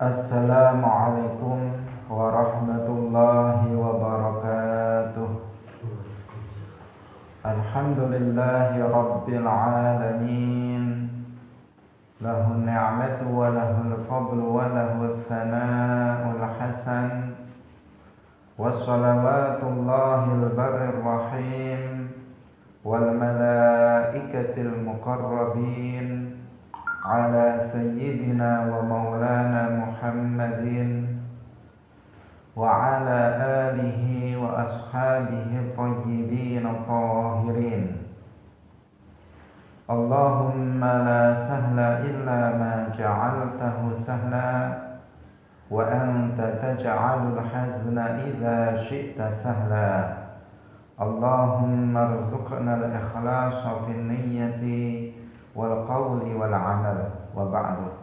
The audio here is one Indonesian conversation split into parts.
Assalamualaikum warahmatullahi wabarakatuh. Alhamdulillahi rabbil alamin. Lahu ni'matu wa lahul fadlu wa lahul thana'ul hasan. Wassalawatullahil barrir rahim wal malaikatil muqarrabin ala sayyidina wa maulana Muhammadin wa ala alihi wa ashabihi tayyibin tahirin. Allahumma la sahla illa ma ja'altahu sahla wa anta taj'alul hazna idza syi'ta sahla. Allahumma arzuqna al-ikhlasa fin niyyati wal qawli wal amal wa ba'du.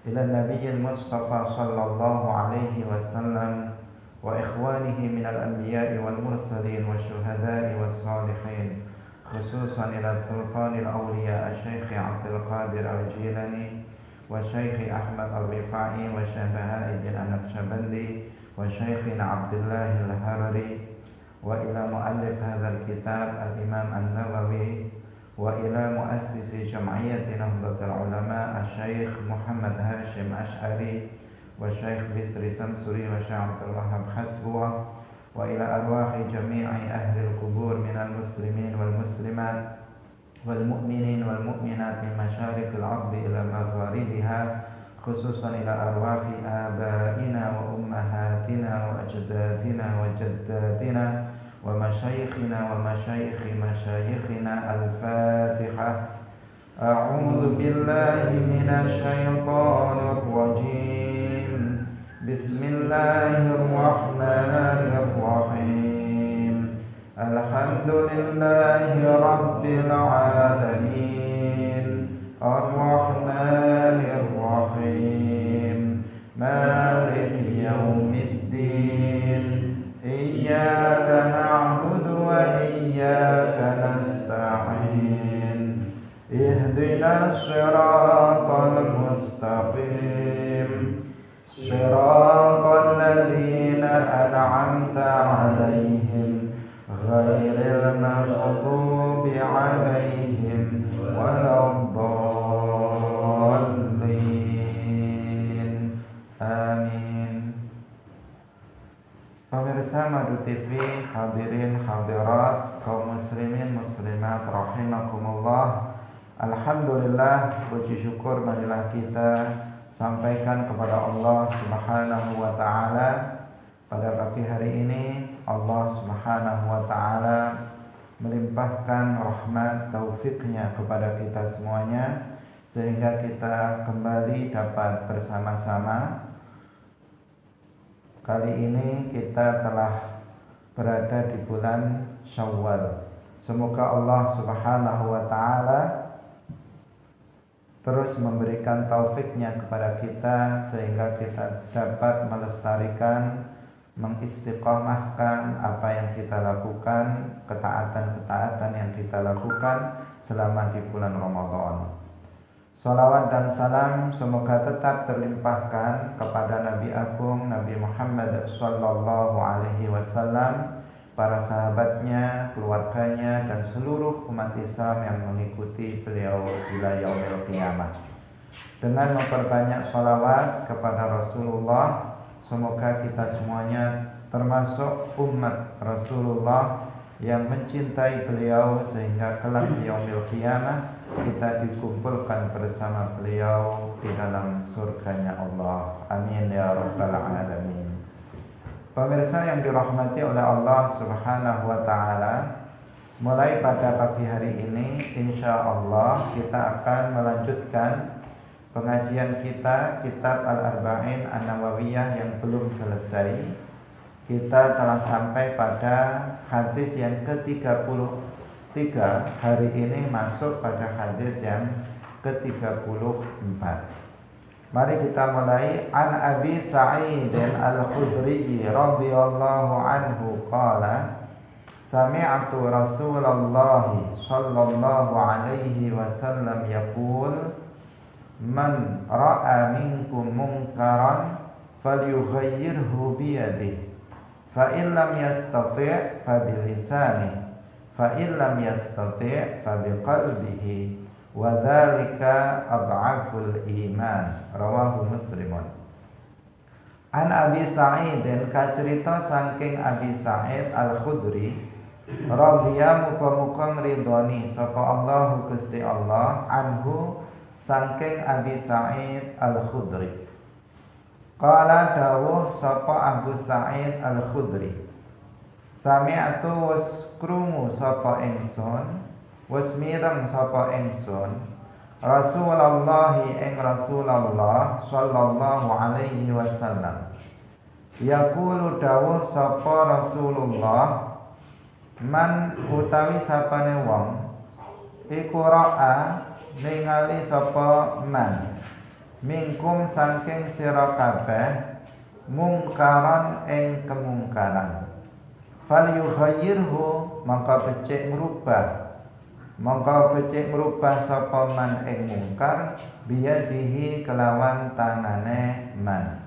Ila nabiyil mustafa sallallahu alaihi wasallam wa ikhwanihi minal anbiya'i wal mursalin wa syuhada'i was salihin, khususan ila sultanil awliya Syekh Abdul Qadir Al-Jilani wa Syekh Ahmad Al-Rifai wa Syekh Bahauddin An-Naqsyabandi wa Syekh Abdullah Al-Harari wa ila muallif hadzal kitab al-Imam An-Nawawi wa ila muassisi jam'iyyati Nahdlatul Ulama Asy-Syaikh Muhammad Hashim Asy'ari wa Syaikh Bisri Samsuri wa Syekh Abdul Wahhab Hasbuh wa ila arwahi jami'i ahli al-qubur minal muslimin wal muslimat wal mu'minin wal mu'minat min masyariqil ardi ila magharibiha, khususan ila arwahi abaina wa ummahatina wa ajdadina wa jaddatina wa masyayikhina wa masyayikhi masyayikhina. Al-Fatihah. A'udzu billahi minasy syaithanir rajim. Bismillahirrahmanirrahim. Alhamdulillahi rabbil alamin. Ar-Rahmanir Rahim. Maliki yaumiddin. Iyyaka na'budu wa iyyaka nasta'in. Ihdinas siratal mustaqim. Siratal ladzina an'amta 'alaihim ghairil maghdubi 'alaihim waladdallin. Amin. Pemirsa Madu TV, hadirin hadirat, kaum muslimin muslimat rahimakumullah. Alhamdulillah, puji syukur marilah kita sampaikan kepada Allah Subhanahu wa taala. Pada pagi hari ini Allah Subhanahu wa taala melimpahkan rahmat taufiknya kepada kita semuanya, sehingga kita kembali dapat bersama-sama. Kali ini kita telah berada di bulan Syawal. Semoga Allah Subhanahu wa taala terus memberikan taufiknya kepada kita, sehingga kita dapat melestarikan, mengistiqomahkan apa yang kita lakukan, ketaatan-ketaatan yang kita lakukan selama di bulan Ramadan. Salawat dan salam semoga tetap terlimpahkan kepada Nabi Agung Nabi Muhammad sallallahu alaihi wasallam, para sahabatnya, keluarganya, dan seluruh umat Islam yang mengikuti beliau hingga yaumil qiyamah. Dengan memperbanyak salawat kepada Rasulullah, semoga kita semuanya termasuk umat Rasulullah yang mencintai beliau, sehingga kelak di yaumil qiyamah kita dikumpulkan bersama beliau di dalam surganya Allah. Amin ya rabbal alamin. Pemirsa yang dirahmati oleh Allah Subhanahu wa taala, mulai pada pagi hari ini insya Allah kita akan melanjutkan pengajian kita kitab Al-Arba'in An-Nawawiyah yang belum selesai. Kita telah sampai pada hadis yang ke-33. Hari ini masuk pada hadis yang ke-34. Mari kita mulai. An Abi Sa'id Al-Khudri radhiyallahu anhu qala sami'tu Rasulullah sallallahu alaihi wasallam yaqul man ra'a minkum munkaran falyughayyirhu biyadihi fa in lam yastati' fa bilisanihi fa in lam yastati' fa biqalbihi wa dzalika adhaful iman. Rawahu Muslimun. An Abi Sa'id kacerita saking Abi Sa'id Al-Khudri radhiyallahu muga-muga ridhoni sapa Allah Gusti Allah anhu saking Abi Sa'id Al-Khudri. Qala dawuh sapa Abu Sa'id Al-Khudri, sami'tu was krungu sapa ingsun, was mireng sapa ingsun Rasulullah ing Rasulullah sallallahu alaihi wasallam yaqulu dawuh sapa Rasulullah, man utawi sapane wong iku ra'a ningali sapa man mingkum saking sira kabeh mungkaran ing kemungkaran falyughayyirhu maka becik merubah sapa man ing mungkar biyadihi kelawan tangane man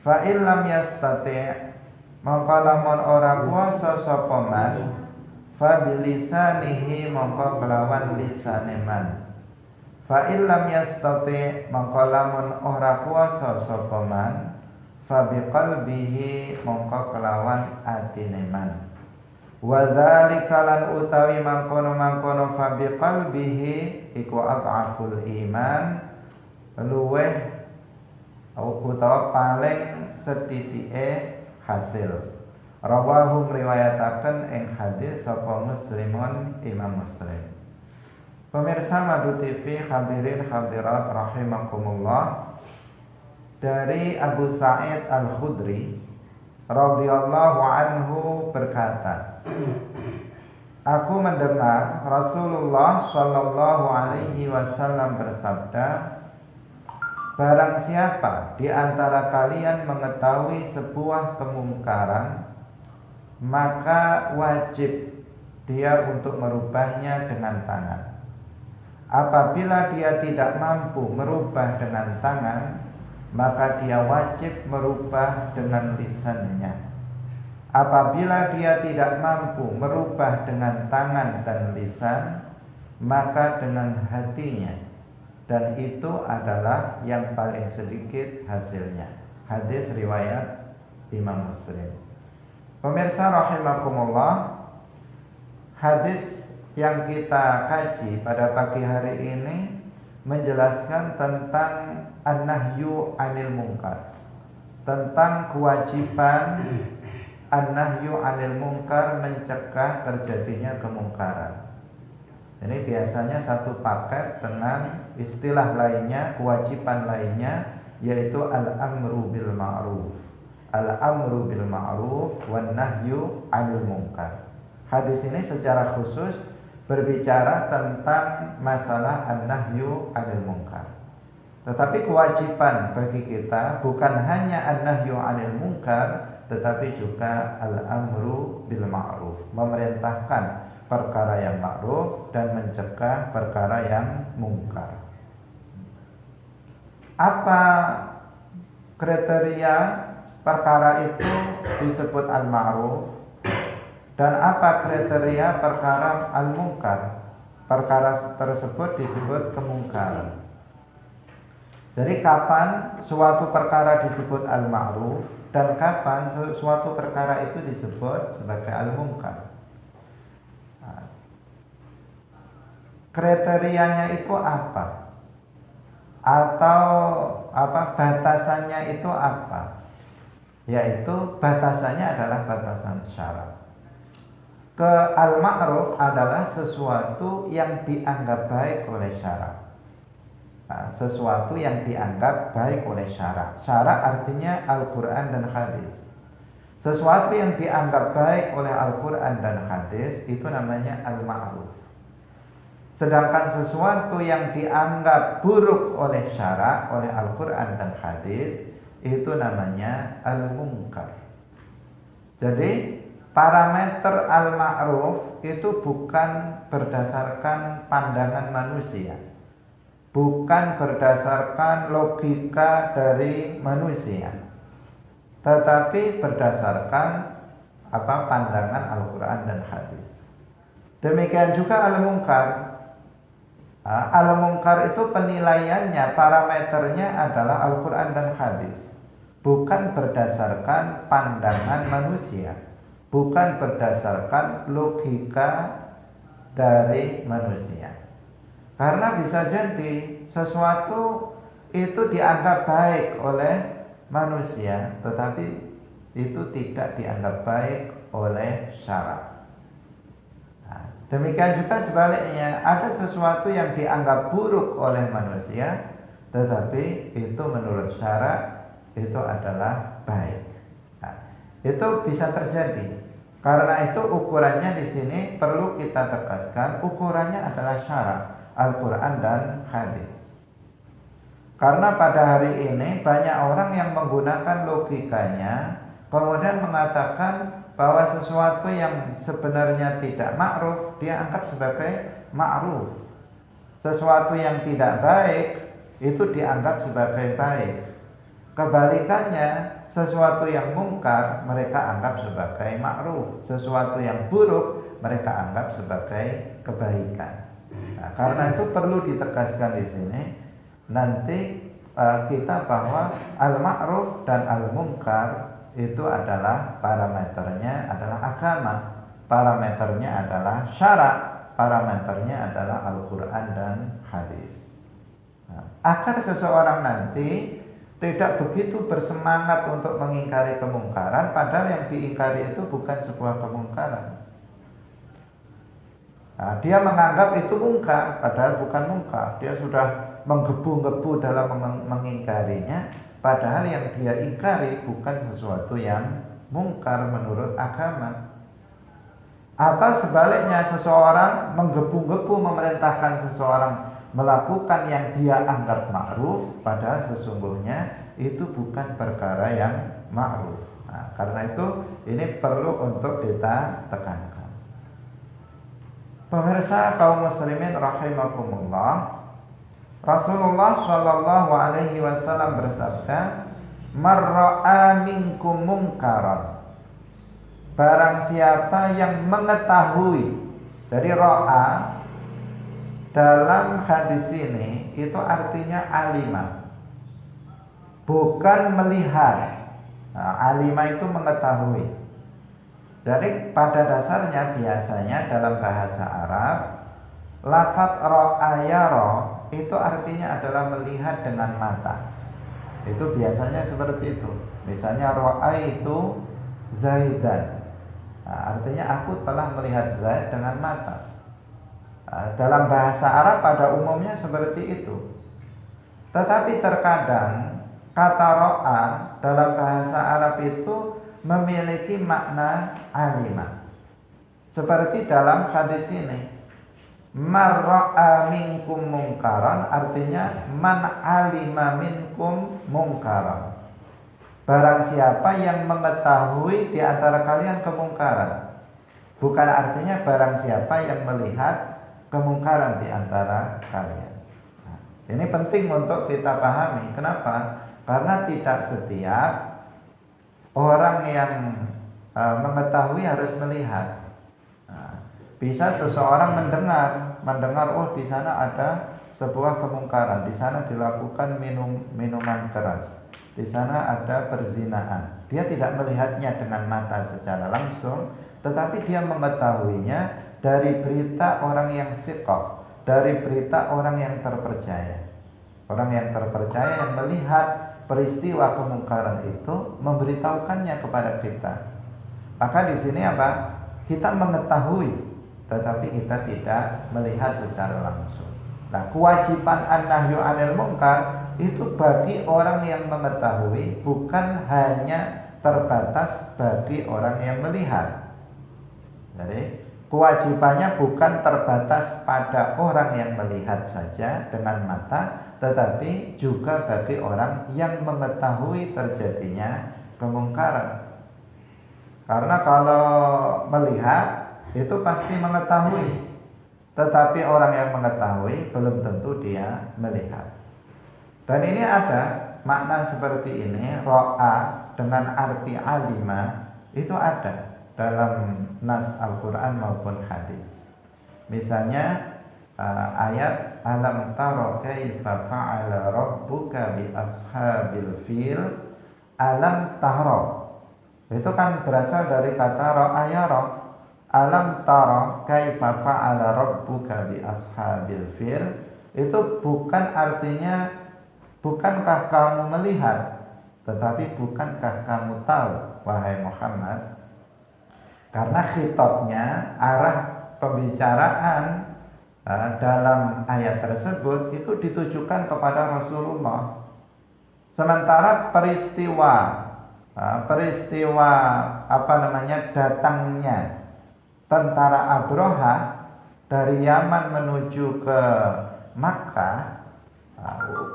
fa illam yastati' maka lamun ora kuasa sapa man fa bilisanihi maka kelawan lisane man fa illam yastati' maka lamun ora kuasa sapa man fa biqalbihi maka kelawan atine man wa dzalika lan utawi mangkono fa biqalbihi iku adhaful iman luweh utawa paling setitike hasil. Rawahu riwayataken ing hadis sapa Muslimun Imam Muslim. Pemirsa Madu TV hadirin hadirat rahimakumullah, dari Abu Sa'id Al-Khudri radhiyallahu anhu berkata, aku mendengar Rasulullah sallallahu alaihi wasallam bersabda, barang siapa di antara kalian mengetahui sebuah kemungkaran, maka wajib dia untuk merubahnya dengan tangan. Apabila dia tidak mampu merubah dengan tangan, maka dia wajib merubah dengan lisannya. Apabila dia tidak mampu merubah dengan tangan dan lisan, maka dengan hatinya, dan itu adalah yang paling sedikit hasilnya. Hadis riwayat Imam Muslim. Pemirsa rahimakumullah, hadis yang kita kaji pada pagi hari ini menjelaskan tentang an-nahyu 'anil munkar, tentang kewajiban an-nahyu 'anil munkar, mencegah terjadinya kemungkaran. Ini biasanya satu paket dengan istilah lainnya, kewajiban lainnya, yaitu al-amru bil ma'ruf. Al-amru bil ma'ruf wan nahyu 'anil munkar. Hadis ini secara khusus berbicara tentang masalah an-nahyu 'anil munkar. Tetapi kewajiban bagi kita bukan hanya an-nahyu 'anil munkar, tetapi juga al-amru bil ma'ruf, memerintahkan perkara yang ma'ruf dan mencegah perkara yang mungkar. Apa kriteria perkara itu disebut al-ma'ruf, dan apa kriteria perkara al-mungkar? Perkara tersebut disebut kemungkaran. Jadi kapan suatu perkara disebut al-ma'ruf dan kapan suatu perkara itu disebut sebagai al-mungkar? Nah, kriterianya itu apa? Atau apa batasannya itu apa? Yaitu batasannya adalah batasan syarak. Al-ma'ruf adalah sesuatu yang dianggap baik oleh syarak. Nah, sesuatu yang dianggap baik oleh syarak. Syarak artinya Al-Quran dan hadis. Sesuatu yang dianggap baik oleh Al-Quran dan hadis itu namanya al-ma'ruf. Sedangkan sesuatu yang dianggap buruk oleh syarak, oleh Al-Quran dan hadis, itu namanya al-munkar. Jadi parameter al-ma'ruf itu bukan berdasarkan pandangan manusia, bukan berdasarkan logika dari manusia, tetapi berdasarkan pandangan Al-Quran dan hadis. Demikian juga al-munkar. Al-munkar itu penilaiannya, parameternya adalah Al-Quran dan hadis, bukan berdasarkan pandangan manusia, bukan berdasarkan logika dari manusia. Karena bisa jadi sesuatu itu dianggap baik oleh manusia, tetapi itu tidak dianggap baik oleh syara. Demikian juga sebaliknya, ada sesuatu yang dianggap buruk oleh manusia, tetapi itu menurut syara itu adalah baik. Itu bisa terjadi. Karena itu ukurannya di sini perlu kita tegaskan, ukurannya adalah syara, Al-Quran dan hadis. Karena pada hari ini banyak orang yang menggunakan logikanya, kemudian mengatakan bahwa sesuatu yang sebenarnya tidak ma'ruf dia anggap sebagai ma'ruf. Sesuatu yang tidak baik itu dianggap sebagai baik. Kebalikannya, sesuatu yang mungkar mereka anggap sebagai ma'ruf. Sesuatu yang buruk mereka anggap sebagai kebaikan. Nah, karena itu perlu ditegaskan di sini nanti kita bahwa al-ma'ruf dan al-munkar itu adalah parameternya adalah agama, parameternya adalah syara, parameternya adalah Al-Quran dan hadis. Agar seseorang nanti tidak begitu bersemangat untuk mengingkari kemungkaran, padahal yang diingkari itu bukan sebuah kemungkaran. Dia menganggap itu mungkar, padahal bukan mungkar. Dia sudah menggebu-gebu dalam mengingkarinya, padahal yang dia ingkari bukan sesuatu yang mungkar menurut agama. Atau sebaliknya, seseorang menggebu-gebu memerintahkan seseorang melakukan yang dia anggap ma'ruf, padahal sesungguhnya itu bukan perkara yang ma'ruf. Karena itu ini perlu untuk kita tekankan. Pemirsa kaum muslimin rahimakumullah, Rasulullah Shallallahu Alaihi Wasallam bersabda, "Marra'a minkum munkaran." Barang siapa yang mengetahui, dari ro'a dalam hadis ini itu artinya alima, bukan melihat. Alima itu mengetahui. Jadi pada dasarnya biasanya dalam bahasa Arab, lafaz ra'a yara itu artinya adalah melihat dengan mata. Itu biasanya seperti itu. Misalnya ra'a itu Zaidan, artinya aku telah melihat Zaid dengan mata. Dalam bahasa Arab pada umumnya seperti itu. Tetapi terkadang kata ra'a dalam bahasa Arab itu memiliki makna alima. Seperti dalam hadis ini, marra'a minkum mungkaran, artinya man alima minkum mungkaran. Barang siapa yang mengetahui di antara kalian kemungkaran. Bukan artinya barang siapa yang melihat kemungkaran di antara kalian. Ini penting untuk kita pahami. Kenapa? Karena tidak setiap orang yang mengetahui harus melihat. Bisa seseorang mendengar, oh di sana ada sebuah kemungkaran, di sana dilakukan minuman keras, di sana ada perzinahan. Dia tidak melihatnya dengan mata secara langsung, tetapi dia mengetahuinya dari berita orang yang thiqah, dari berita orang yang terpercaya. Orang yang terpercaya yang melihat peristiwa kemungkaran itu memberitahukannya kepada kita. Maka di sini apa? Kita mengetahui, tetapi kita tidak melihat secara langsung. Nah, kewajiban an-nahyu 'anil munkar itu bagi orang yang mengetahui, bukan hanya terbatas bagi orang yang melihat. Jadi, kewajibannya bukan terbatas pada orang yang melihat saja dengan mata, tetapi juga bagi orang yang mengetahui terjadinya kemungkaran. Karena kalau melihat itu pasti mengetahui. tetapi orang yang mengetahui belum tentu dia melihat. Dan ini ada makna seperti ini, ro'a dengan arti alima itu ada dalam nas Al-Quran maupun hadis. Misalnya ayat alam taro kaifa fa'ala rabbuka bi ashabil fil, alam taro itu kan berasal dari kata ro'a yara. Alam taro kaifa fa'ala rabbuka bi ashabil fil itu bukan artinya bukankah kamu melihat, tetapi bukankah kamu tahu wahai Muhammad. Karena khitabnya, arah pembicaraan dalam ayat tersebut itu ditujukan kepada Rasulullah. Sementara peristiwa datangnya tentara Abraha dari Yaman menuju ke Makkah,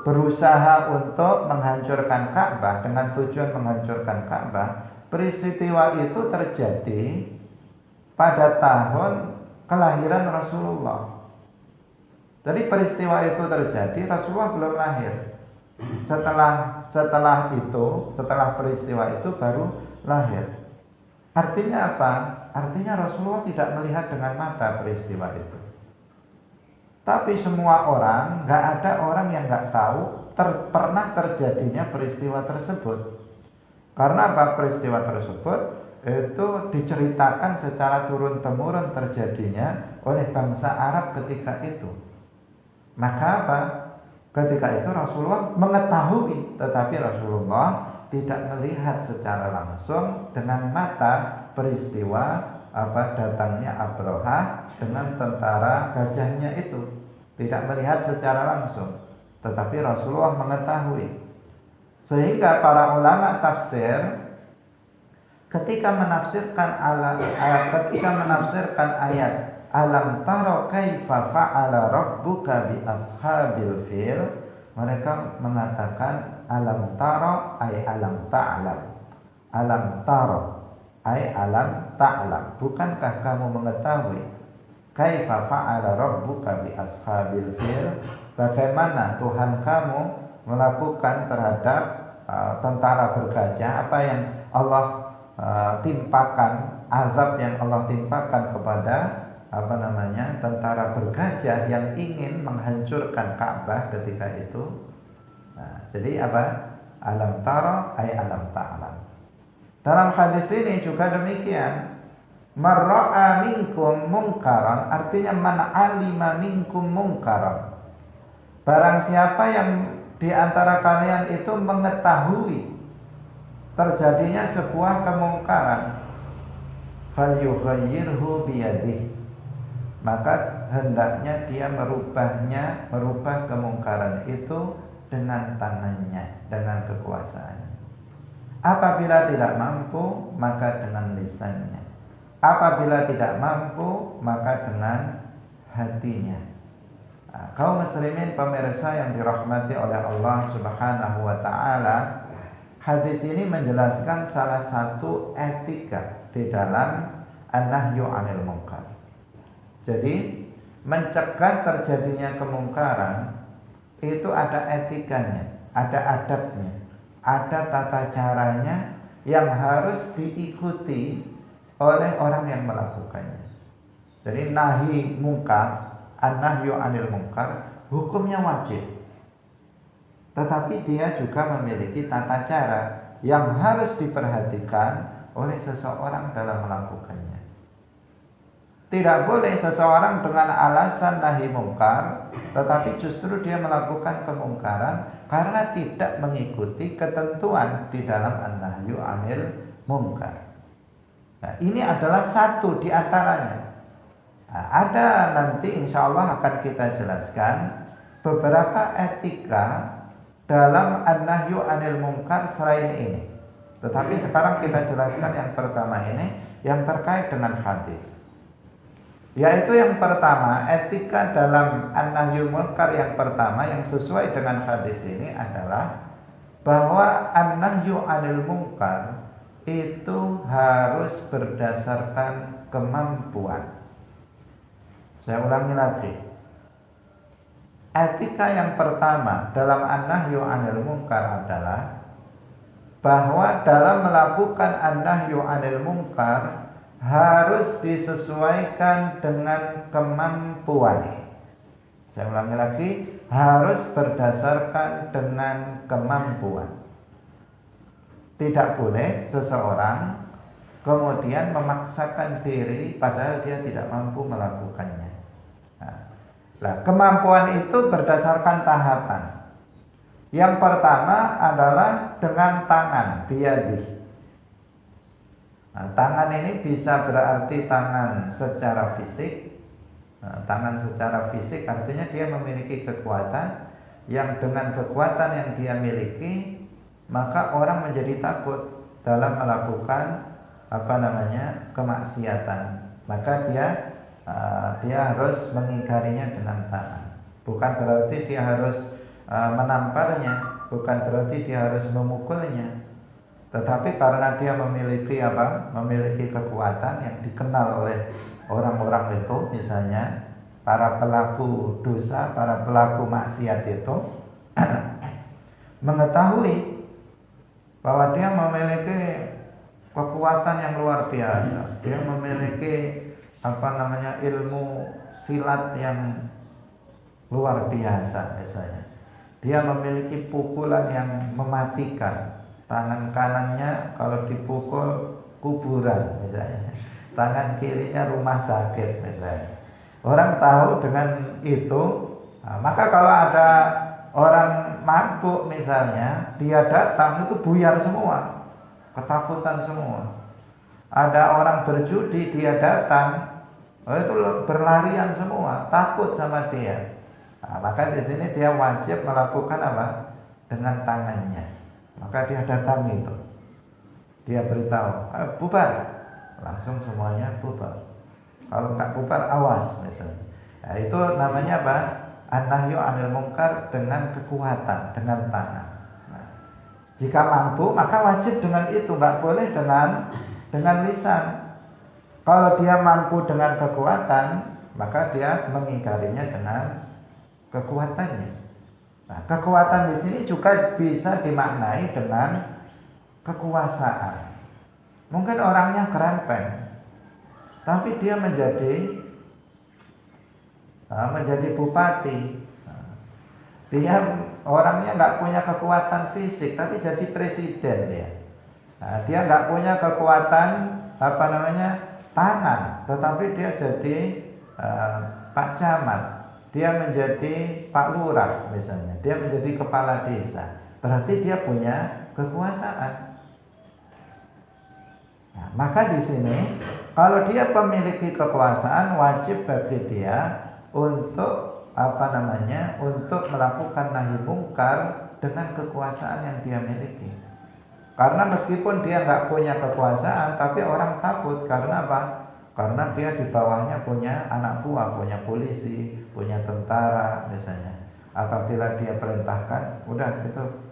berusaha untuk menghancurkan Ka'bah dengan tujuan menghancurkan Ka'bah. Peristiwa itu terjadi pada tahun kelahiran Rasulullah. Jadi peristiwa itu terjadi, Rasulullah belum lahir. Setelah peristiwa itu baru lahir. Artinya apa? Artinya Rasulullah tidak melihat dengan mata peristiwa itu. Tapi semua orang, nggak ada orang yang nggak tahu pernah terjadinya peristiwa tersebut. Karena apa? Peristiwa tersebut itu diceritakan secara turun-temurun terjadinya oleh bangsa Arab ketika itu. Maka apa? Ketika itu Rasulullah mengetahui, tetapi Rasulullah tidak melihat secara langsung dengan mata peristiwa datangnya Abraha dengan tentara gajahnya itu. Tidak melihat secara langsung, tetapi Rasulullah mengetahui. Sehingga para ulama tafsir ketika menafsirkan ayat alam taro kaifa fa'ala rabbuka bi ashabil fil, mereka mengatakan alam taro ay alam ta'lam. Alam taro ay alam ta'lam, bukankah kamu mengetahui kaifa fa'ala rabbuka bi ashabil fil, bagaimana Tuhan kamu melakukan terhadap tentara bergajah, apa yang Allah timpakan, azab yang Allah timpakan kepada tentara bergajah yang ingin menghancurkan Ka'bah ketika itu. Jadi apa? Alam tara ay alam ta'lam. Dalam hadis ini juga demikian. Marra'a minkum mungkaran, artinya man alima minkum mungkaran. Barang siapa yang di antara kalian itu mengetahui terjadinya sebuah kemungkaran, falyughayyirhu biyadihi, maka hendaknya dia merubah kemungkaran itu dengan tangannya, dengan kekuasaannya. Apabila tidak mampu, maka dengan lisannya. Apabila tidak mampu, maka dengan hatinya. Kaum muslimin pemirsa yang dirahmati oleh Allah Subhanahu wa taala, hadis ini menjelaskan salah satu etika di dalam an-nahyu 'anil munkar. Jadi, mencegah terjadinya kemungkaran itu ada etikanya, ada adabnya, ada tata caranya yang harus diikuti oleh orang yang melakukannya. Jadi nahi mungkar, an-nahyu 'anil munkar, hukumnya wajib. Tetapi dia juga memiliki tata cara yang harus diperhatikan oleh seseorang dalam melakukannya. Tidak boleh seseorang dengan alasan nahi mungkar, tetapi justru dia melakukan kemungkaran karena tidak mengikuti ketentuan di dalam an-nahyu 'anil munkar. Nah, ini adalah satu di antaranya. Ada nanti insya Allah akan kita jelaskan beberapa etika dalam an-nahyu 'anil munkar selain ini. Tetapi sekarang kita jelaskan yang pertama ini, yang terkait dengan hadis. Yaitu yang pertama, etika dalam an-nahyu munkar yang pertama yang sesuai dengan hadis ini adalah bahwa an-nahyu 'anil munkar itu harus berdasarkan kemampuan. Saya ulangi lagi. Etika yang pertama dalam an-nahyu 'anil munkar adalah bahwa dalam melakukan an-nahyu 'anil munkar harus disesuaikan dengan kemampuan. Saya ulangi lagi, harus berdasarkan dengan kemampuan. Tidak boleh seseorang kemudian memaksakan diri padahal dia tidak mampu melakukannya. Nah, kemampuan itu berdasarkan tahapan. Yang pertama adalah dengan tangan, biyadih. Nah, tangan ini bisa berarti tangan secara fisik. Nah, tangan secara fisik artinya dia memiliki kekuatan yang dengan kekuatan yang dia miliki maka orang menjadi takut dalam melakukan kemaksiatan. Maka dia harus mengingkarinya dengan tangan. Bukan berarti dia harus menamparnya, bukan berarti dia harus memukulnya. Tetapi karena dia memiliki kekuatan yang dikenal oleh orang-orang itu, misalnya para pelaku dosa, para pelaku maksiat itu mengetahui bahwa dia memiliki kekuatan yang luar biasa. Dia memiliki ilmu silat yang luar biasa misalnya. Dia memiliki pukulan yang mematikan. Tangan kanannya kalau dipukul kuburan misalnya. Tangan kirinya rumah sakit misalnya. Orang tahu dengan itu, maka kalau ada orang mabuk misalnya, dia datang itu buyar semua, ketakutan semua. Ada orang berjudi, dia datang, itu berlarian semua, takut sama dia. Maka di sini dia wajib melakukan apa? Dengan tangannya. Maka dia datang itu, dia beritahu, bubar, langsung semuanya bubar. Kalau nggak bubar, awas misalnya. Nah, itu namanya apa? An-nahyu 'anil munkar dengan kekuatan, dengan tangan. Nah, jika mampu maka wajib dengan itu, nggak boleh dengan lisan. Kalau dia mampu dengan kekuatan, maka dia mengingkarinya dengan kekuatannya. Nah, kekuatan di sini juga bisa dimaknai dengan kekuasaan. Mungkin orangnya kerempeng, tapi dia menjadi bupati. Dia orangnya nggak punya kekuatan fisik, tapi jadi presiden dia. Dia nggak punya kekuatan tangan, tetapi dia jadi Pak Camat. Dia menjadi Pak Lurah misalnya, dia menjadi kepala desa. Berarti dia punya kekuasaan. Nah, maka di sini kalau dia memiliki kekuasaan, wajib bagi dia untuk untuk melakukan nahi mungkar dengan kekuasaan yang dia miliki. Karena meskipun dia nggak punya kekuasaan, tapi orang takut. Karena apa? Karena dia di bawahnya punya anak buah, punya polisi, punya tentara misalnya. Apabila dia perintahkan, udah gitu,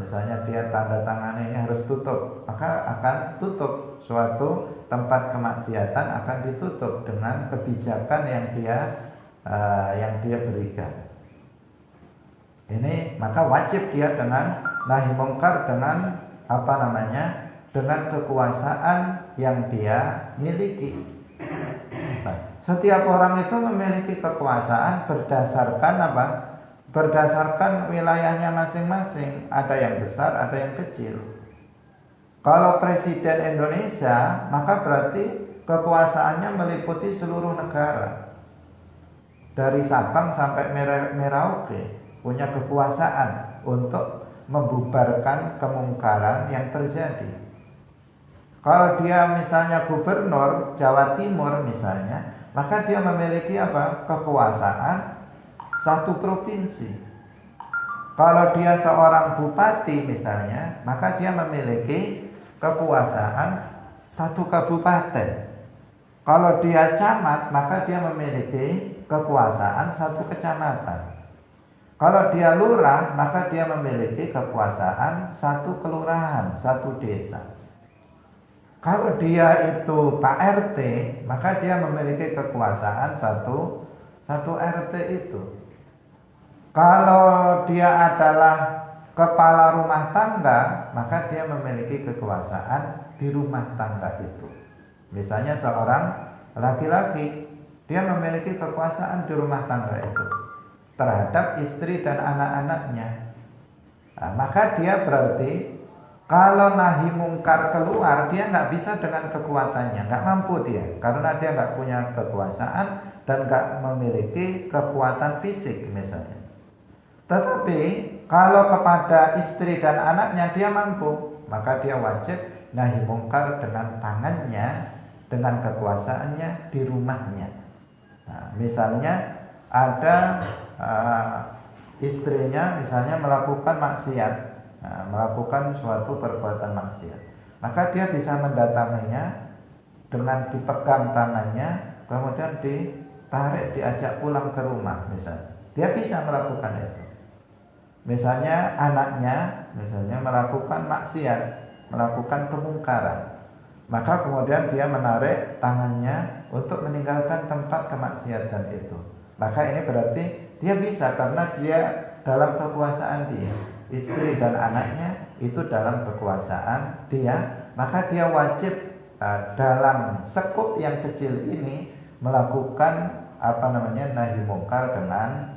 misalnya dia tanda tangan ini harus tutup, maka akan tutup. Suatu tempat kemaksiatan akan ditutup dengan kebijakan yang dia berikan. Ini maka wajib dia dengan nahi mungkar dengan dengan kekuasaan yang dia miliki. Nah, setiap orang itu memiliki kekuasaan berdasarkan berdasarkan wilayahnya masing-masing. Ada yang besar, ada yang kecil. Kalau Presiden Indonesia, maka berarti kekuasaannya meliputi seluruh negara. Dari Sabang sampai Merauke punya kekuasaan untuk membubarkan kemungkaran yang terjadi. Kalau dia misalnya gubernur Jawa Timur misalnya, maka dia memiliki kekuasaan satu provinsi. Kalau dia seorang bupati misalnya, maka dia memiliki kekuasaan satu kabupaten. Kalau dia camat, maka dia memiliki kekuasaan satu kecamatan. Kalau dia lurah, maka dia memiliki kekuasaan satu kelurahan, satu desa. Kalau dia itu Pak RT, maka dia memiliki kekuasaan satu RT itu. Kalau dia adalah kepala rumah tangga, maka dia memiliki kekuasaan di rumah tangga itu. Misalnya seorang laki-laki, dia memiliki kekuasaan di rumah tangga itu terhadap istri dan anak-anaknya. Nah, maka dia berarti kalau nahi mungkar keluar, dia nggak bisa dengan kekuatannya, nggak mampu dia, karena dia nggak punya kekuasaan dan nggak memiliki kekuatan fisik misalnya. Tetapi kalau kepada istri dan anaknya dia mampu, maka dia wajib nahi mungkar dengan tangannya, dengan kekuasaannya di rumahnya. Nah, misalnya ada istrinya misalnya melakukan maksiat, melakukan suatu perbuatan maksiat, maka dia bisa mendatanginya dengan dipegang tangannya, kemudian ditarik, diajak pulang ke rumah misalnya. Dia bisa melakukan itu. Misalnya anaknya misalnya melakukan maksiat, melakukan kemungkaran, maka kemudian dia menarik tangannya untuk meninggalkan tempat kemaksiatan itu. Maka ini berarti dia bisa, karena dia dalam kekuasaan dia. Istri dan anaknya itu dalam kekuasaan dia, maka dia wajib dalam sekup yang kecil ini melakukan nahi mungkar dengan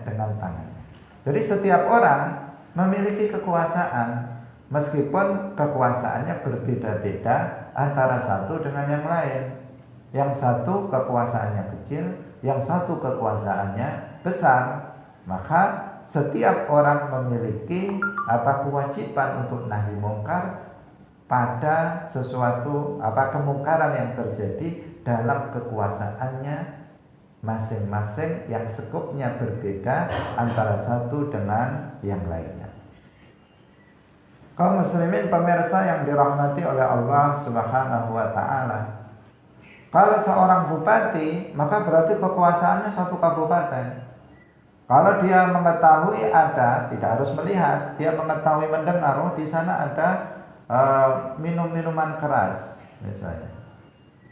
dengan tangan. Jadi setiap orang memiliki kekuasaan, meskipun kekuasaannya berbeda-beda antara satu dengan yang lain. Yang satu kekuasaannya kecil, yang satu kekuasaannya besar. Maka setiap orang memiliki kewajiban untuk nahi mungkar pada sesuatu kemungkaran yang terjadi dalam kekuasaannya masing-masing, yang sekupnya berbeda antara satu dengan yang lainnya. Kaum muslimin pemirsa yang dirahmati oleh Allah Subhanahu wa taala, kalau seorang bupati, maka berarti kekuasaannya satu kabupaten. Kalau dia mengetahui ada, tidak harus melihat, dia mengetahui mendengar, di sana ada minum-minuman keras misalnya.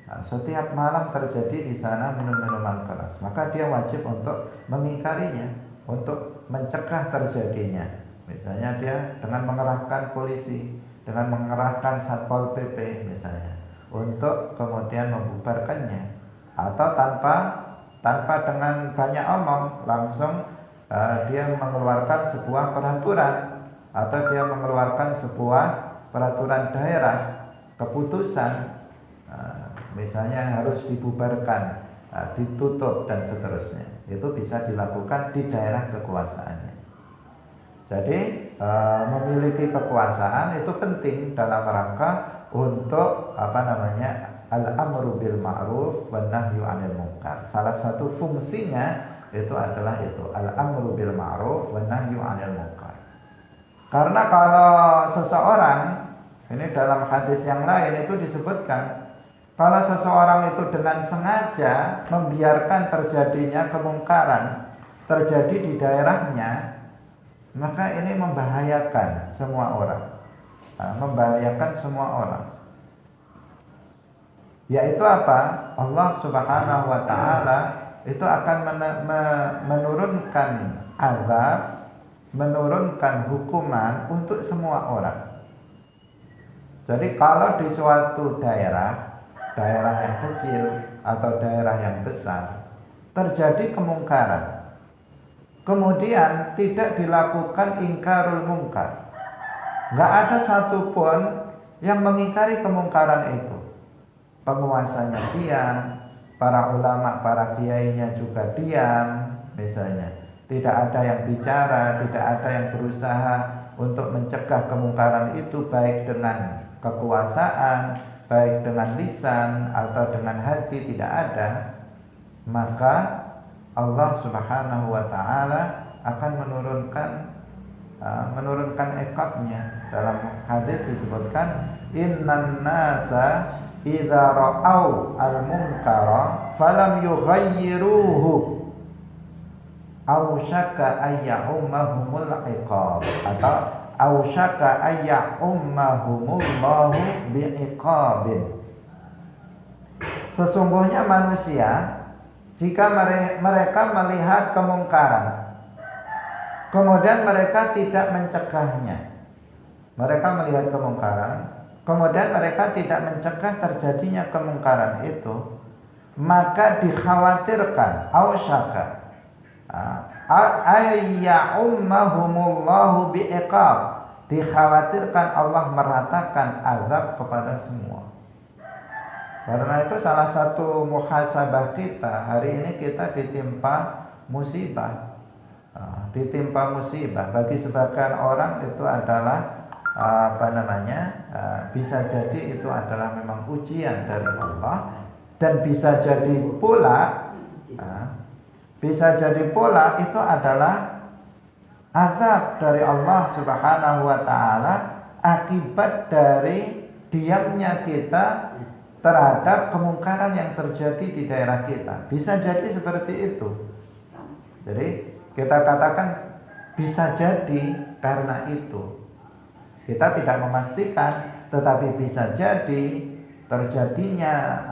Nah, setiap malam terjadi di sana minum-minuman keras, maka dia wajib untuk mengingkarinya, untuk mencegah terjadinya. Misalnya dia dengan mengerahkan polisi, dengan mengerahkan Satpol PP misalnya, untuk kemudian membubarkannya, atau tanpa dengan banyak omong, langsung dia mengeluarkan sebuah peraturan, atau dia mengeluarkan sebuah peraturan daerah, keputusan, misalnya harus dibubarkan, ditutup dan seterusnya. Itu bisa dilakukan di daerah kekuasaannya. Jadi memiliki kekuasaan itu penting dalam rangka untuk al-amru bil ma'ruf wan nahyu 'anil munkar. Salah satu fungsinya itu adalah al-amru bil ma'ruf wan nahyu 'anil munkar. Karena kalau seseorang, ini dalam hadis yang lain itu disebutkan, kalau seseorang itu dengan sengaja membiarkan terjadinya kemungkaran terjadi di daerahnya, maka ini membahayakan semua orang, membahayakan semua orang. Yaitu apa? Allah Subhanahu wa taala itu akan menurunkan azab, menurunkan hukuman untuk semua orang. Jadi kalau di suatu daerah yang kecil atau daerah yang besar terjadi kemungkaran, kemudian tidak dilakukan ingkarul mungkar, nggak ada satupun yang mengingkari kemungkaran itu. Penguasanya diam, para ulama, para kiainya juga diam misalnya. Tidak ada yang bicara, tidak ada yang berusaha untuk mencegah kemungkaran itu, baik dengan kekuasaan, baik dengan lisan atau dengan hati, tidak ada. Maka Allah Subhanahu wa taala akan menurunkan iqabnya. Dalam hadis disebutkan, innan nasa idza ra'au al-munkara falam yughayyiruhu aw syakka ayyahumahumul iqab, atau ausyaka ayya ummahumullahu bi'iqabin. Sesungguhnya manusia jika mereka melihat kemungkaran kemudian mereka tidak mencegahnya, mereka melihat kemungkaran kemudian mereka tidak mencegah terjadinya kemungkaran itu, maka dikhawatirkan ausyaka ayya ummahumullahu bi'iqab, dikhawatirkan Allah meratakan azab kepada semua. Karena itu salah satu muhasabah kita hari ini, kita ditimpa musibah. Ditimpa musibah bagi sebagian orang itu adalah bisa jadi itu adalah memang ujian dari Allah, dan bisa jadi pula itu adalah azab dari Allah Subhanahu wa taala akibat dari diamnya kita terhadap kemungkaran yang terjadi di daerah kita. Bisa jadi seperti itu. Jadi kita katakan bisa jadi karena itu. Kita tidak memastikan, tetapi bisa jadi terjadinya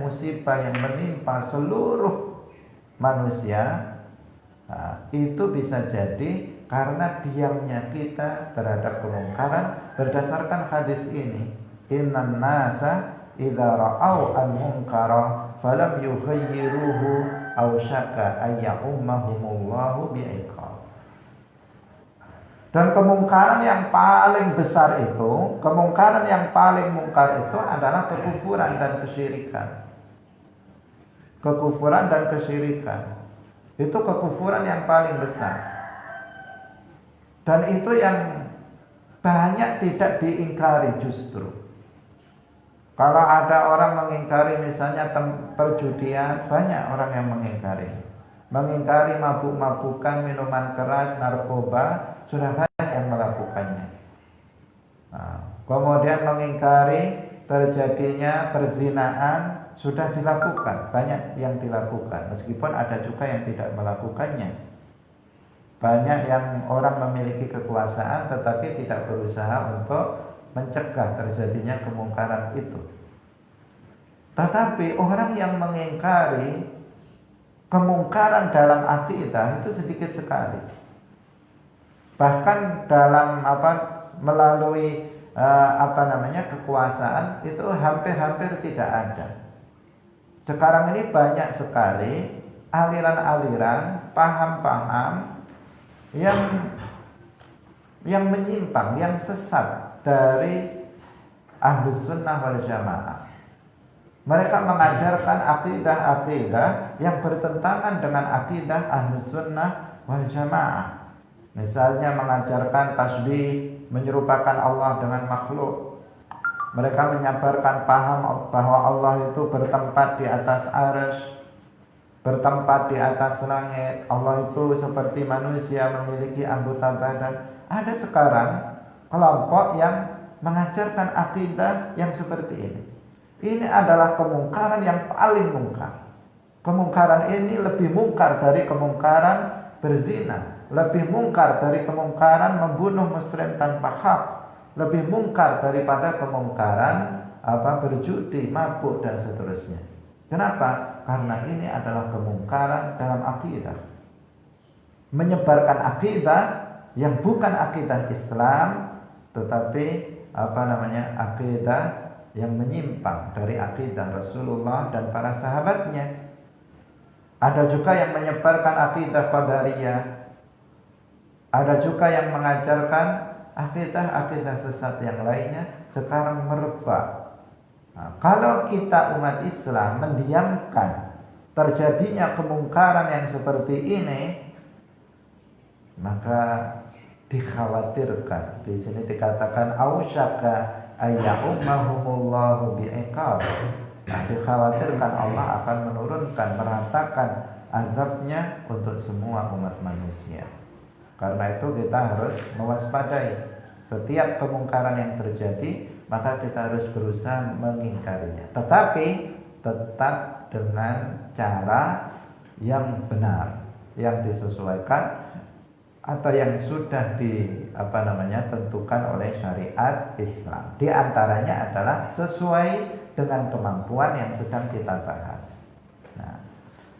musibah yang menimpa seluruh manusia. Itu bisa jadi karena diamnya kita terhadap kemungkaran berdasarkan hadis ini. Innan nasa idza ra'au al-munkara falam yughayyiruhu ausyaka ayya ummahumullahu bi'iqab. Dan kemungkaran yang paling besar itu, kemungkaran yang paling mungkar itu adalah kekufuran dan kesyirikan. Kekufuran dan kesyirikan itu kekufuran yang paling besar, dan itu yang banyak tidak diingkari justru. Kalau ada orang mengingkari misalnya perjudian, banyak orang yang mengingkari mabuk-mabukan, minuman keras, narkoba, sudah banyak yang melakukannya. Kemudian mengingkari terjadinya perzinaan, sudah dilakukan, banyak yang dilakukan, meskipun ada juga yang tidak melakukannya. Banyak yang orang memiliki kekuasaan tetapi tidak berusaha untuk mencegah terjadinya kemungkaran itu. Tetapi orang yang mengingkari kemungkaran dalam akidah itu sedikit sekali. Bahkan dalam melalui kekuasaan itu hampir-hampir tidak ada. Sekarang ini banyak sekali aliran-aliran, paham-paham yang menyimpang, yang sesat dari Ahlus Sunnah wal Jamaah. Mereka mengajarkan akidah-akidah yang bertentangan dengan akidah Ahlus Sunnah wal Jamaah. Misalnya mengajarkan tasbih, menyerupakan Allah dengan makhluk. Mereka menyabarkan paham bahwa Allah itu bertempat di atas arsy, bertempat di atas langit. Allah itu seperti manusia memiliki anggota badan. Ada sekarang kelompok yang mengajarkan akidah yang seperti ini. Ini adalah kemungkaran yang paling mungkar. Kemungkaran ini lebih mungkar dari kemungkaran berzina, lebih mungkar dari kemungkaran membunuh muslim tanpa hak, lebih mungkar daripada kemungkaran berjudi, mabuk dan seterusnya. Kenapa? Karena ini adalah kemungkaran dalam akidah. Menyebarkan akidah yang bukan akidah Islam, tetapi akidah yang menyimpang dari akidah Rasulullah dan para sahabatnya. Ada juga yang menyebarkan akidah qadariyah. Ada juga yang mengajarkan akidah-akidah sesat yang lainnya sekarang merebak. Kalau kita umat Islam mendiamkan terjadinya kemungkaran yang seperti ini, maka dikhawatirkan. Di sini dikatakan ausyaka ayyummahumullahu bi'iqab. Nah, dikhawatirkan Allah akan menurunkan, meratakan azabnya untuk semua umat manusia. Karena itu kita harus mewaspadai setiap kemungkaran yang terjadi, maka kita harus berusaha mengingkarinya. Tetapi tetap dengan cara yang benar, yang disesuaikan atau yang sudah tentukan oleh syariat Islam. Di antaranya adalah sesuai dengan kemampuan yang sedang kita bahas. Nah,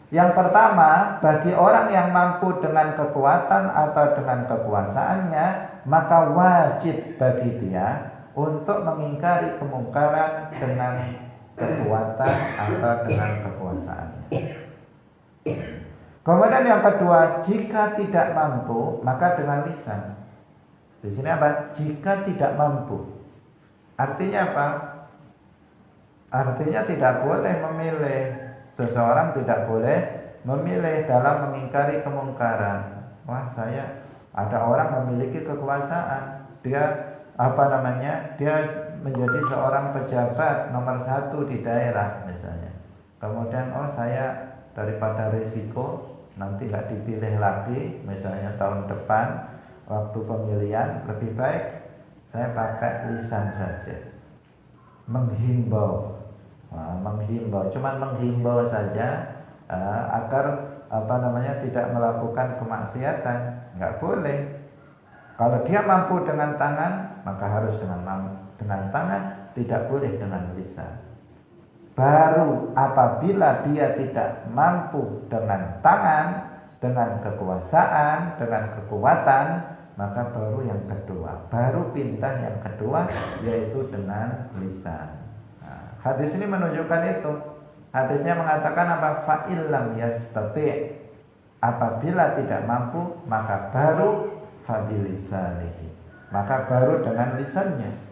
yang pertama, bagi orang yang mampu dengan kekuatan atau dengan kekuasaannya, maka wajib bagi dia untuk mengingkari kemungkaran dengan kekuatan atau dengan kekuasaannya. Kemudian yang kedua, jika tidak mampu, maka dengan lisan. Di sini apa? Jika tidak mampu. Artinya apa? Artinya tidak boleh memilih. Seseorang tidak boleh memilih dalam mengingkari kemungkaran. Wah, ada orang memiliki kekuasaan. Dia dia menjadi seorang pejabat nomor 1 di daerah misalnya. Kemudian saya daripada risiko nanti nggak dipilih lagi, misalnya tahun depan waktu pemilihan, lebih baik saya pakai lisan saja, menghimbau, cuman menghimbau saja agar tidak melakukan kemaksiatan. Nggak boleh. Kalau dia mampu dengan tangan, maka harus dengan tangan, tidak boleh dengan lisan. Baru apabila dia tidak mampu dengan tangan, dengan kekuasaan, dengan kekuatan, maka baru yang kedua, baru pindah yang kedua, yaitu dengan lisan. Nah, hadis ini menunjukkan itu. Hadisnya mengatakan apa? Fa'illam yastati', apabila tidak mampu, maka baru fabilisanihi, maka baru dengan lisannya.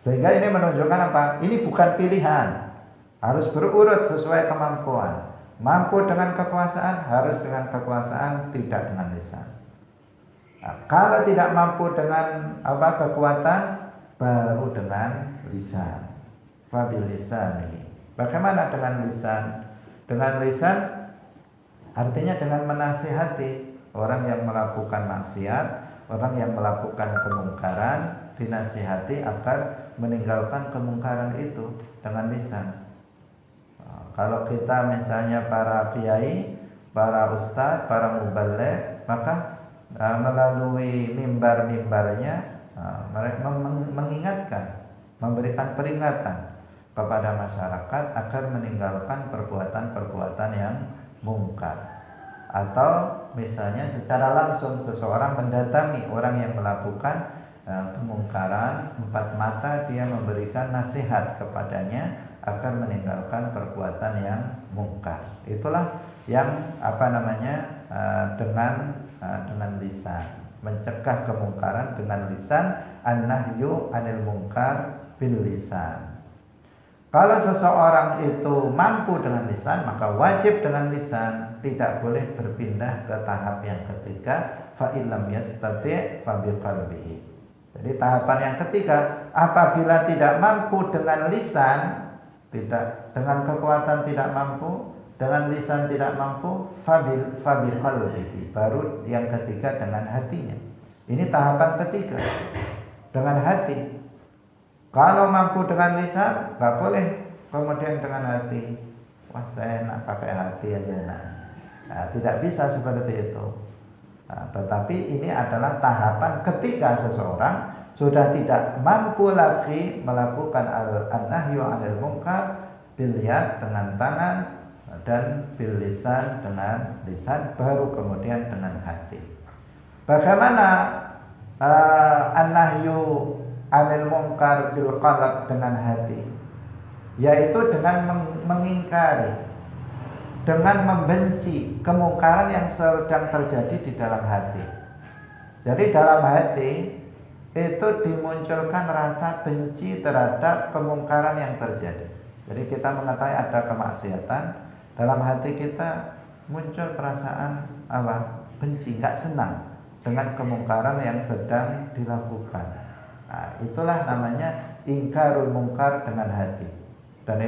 Sehingga ini menunjukkan apa? Ini bukan pilihan, harus berurut sesuai kemampuan. Mampu dengan kekuasaan, harus dengan kekuasaan, tidak dengan lisan. Nah, kalau tidak mampu dengan kekuatan, baru dengan lisan. Fabilisanihi. Bagaimana dengan lisan? Dengan lisan artinya dengan menasihati orang yang melakukan maksiat, orang yang melakukan kemungkaran, dinasihati agar meninggalkan kemungkaran itu dengan lisan. Kalau kita misalnya para kiai, para ustadz, para mubaligh, maka melalui mimbar-mimbarnya mereka mengingatkan, memberikan peringatan kepada masyarakat agar meninggalkan perbuatan-perbuatan yang mungkar. Atau misalnya secara langsung seseorang mendatangi orang yang melakukan kemungkaran, 4 mata dia memberikan nasihat kepadanya agar meninggalkan perbuatan yang mungkar. Itulah yang dengan lisan, mencegah kemungkaran dengan lisan, an-nahyu 'anil munkar bil lisan. Kalau seseorang itu mampu dengan lisan, maka wajib dengan lisan, tidak boleh berpindah ke tahap yang ketiga, fa illam yastati' fa biqalbihi. Jadi tahapan yang ketiga, apabila tidak mampu dengan lisan, dengan kekuatan tidak mampu, dengan lisan tidak mampu, fabil qalbihi, baru yang ketiga dengan hatinya. Ini tahapan ketiga, dengan hati. Kalau mampu dengan lisan, nggak boleh kemudian dengan hati. Wah, saya enak pakai hati aja. Nah, tidak bisa seperti itu. Nah, tetapi ini adalah tahapan ketika seseorang sudah tidak mampu lagi melakukan an-nahyu 'anil munkar bil yad dengan tangan dan bil lisan dengan lisan, baru kemudian dengan hati. Bagaimana an-nahyu 'anil munkar bil qalb dengan hati? Yaitu dengan mengingkari, dengan membenci kemungkaran yang sedang terjadi di dalam hati. Jadi dalam hati itu dimunculkan rasa benci terhadap kemungkaran yang terjadi. Jadi kita mengetahui ada kemaksiatan, dalam hati kita muncul perasaan benci, nggak senang dengan kemungkaran yang sedang dilakukan. Nah, itulah namanya ingkarul mungkar dengan hati. Dan